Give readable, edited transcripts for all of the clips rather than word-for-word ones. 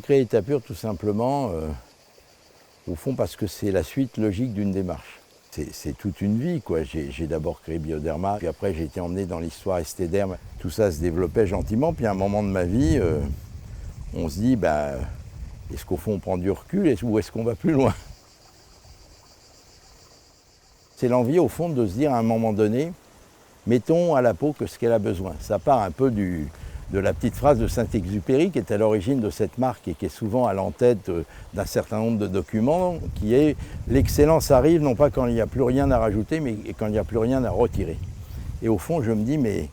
Créer Etapure tout simplement, au fond parce que c'est la suite logique d'une démarche. C'est toute une vie, quoi. J'ai d'abord créé Bioderma, puis après j'ai été emmené dans l'histoire Estéderm. Tout ça se développait gentiment, puis à un moment de ma vie, on se dit, est-ce qu'au fond on prend du recul ou est-ce qu'on va plus loin? C'est l'envie au fond de se dire à un moment donné, mettons à la peau que ce qu'elle a besoin. Ça part un peu de la petite phrase de Saint-Exupéry qui est à l'origine de cette marque et qui est souvent à l'en-tête d'un certain nombre de documents, qui est « l'excellence arrive non pas quand il n'y a plus rien à rajouter, mais quand il n'y a plus rien à retirer ». Et au fond, je me dis, mais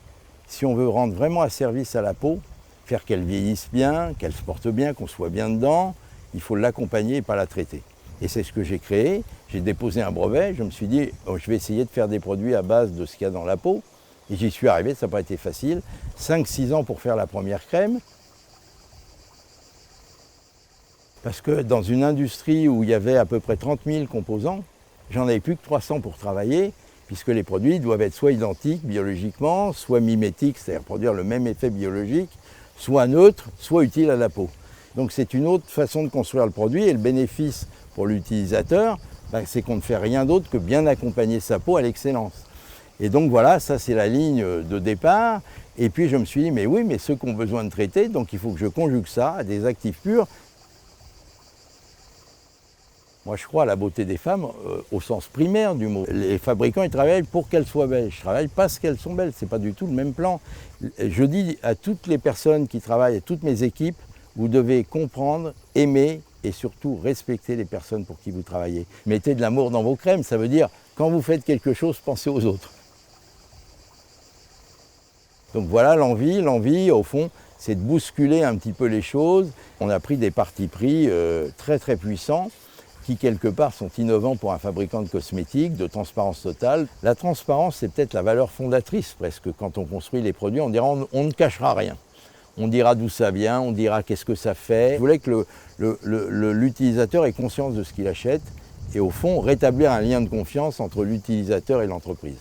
si on veut rendre vraiment un service à la peau, faire qu'elle vieillisse bien, qu'elle se porte bien, qu'on soit bien dedans, il faut l'accompagner et pas la traiter. Et c'est ce que j'ai créé. J'ai déposé un brevet, je me suis dit, je vais essayer de faire des produits à base de ce qu'il y a dans la peau. Et j'y suis arrivé, ça n'a pas été facile. 5-6 ans pour faire la première crème. Parce que dans une industrie où il y avait à peu près 30 000 composants, j'en avais plus que 300 pour travailler, puisque les produits doivent être soit identiques biologiquement, soit mimétiques, c'est-à-dire produire le même effet biologique, soit neutres, soit utiles à la peau. Donc c'est une autre façon de construire le produit, et le bénéfice pour l'utilisateur, c'est qu'on ne fait rien d'autre que bien accompagner sa peau à l'excellence. Et donc voilà, ça c'est la ligne de départ. Et puis je me suis dit, mais oui, mais ceux qui ont besoin de traiter, donc il faut que je conjugue ça à des actifs purs. Moi je crois à la beauté des femmes au sens primaire du mot. Les fabricants, ils travaillent pour qu'elles soient belles. Je travaille parce qu'elles sont belles, c'est pas du tout le même plan. Je dis à toutes les personnes qui travaillent, à toutes mes équipes, vous devez comprendre, aimer et surtout respecter les personnes pour qui vous travaillez. Mettez de l'amour dans vos crèmes, ça veut dire quand vous faites quelque chose, pensez aux autres. Donc voilà l'envie au fond, c'est de bousculer un petit peu les choses. On a pris des partis pris très très puissants qui quelque part sont innovants pour un fabricant de cosmétiques, de transparence totale. La transparence, c'est peut-être la valeur fondatrice presque. Quand on construit les produits, on dira on ne cachera rien. On dira d'où ça vient, on dira qu'est-ce que ça fait. Je voulais que l'utilisateur ait conscience de ce qu'il achète et au fond rétablir un lien de confiance entre l'utilisateur et l'entreprise.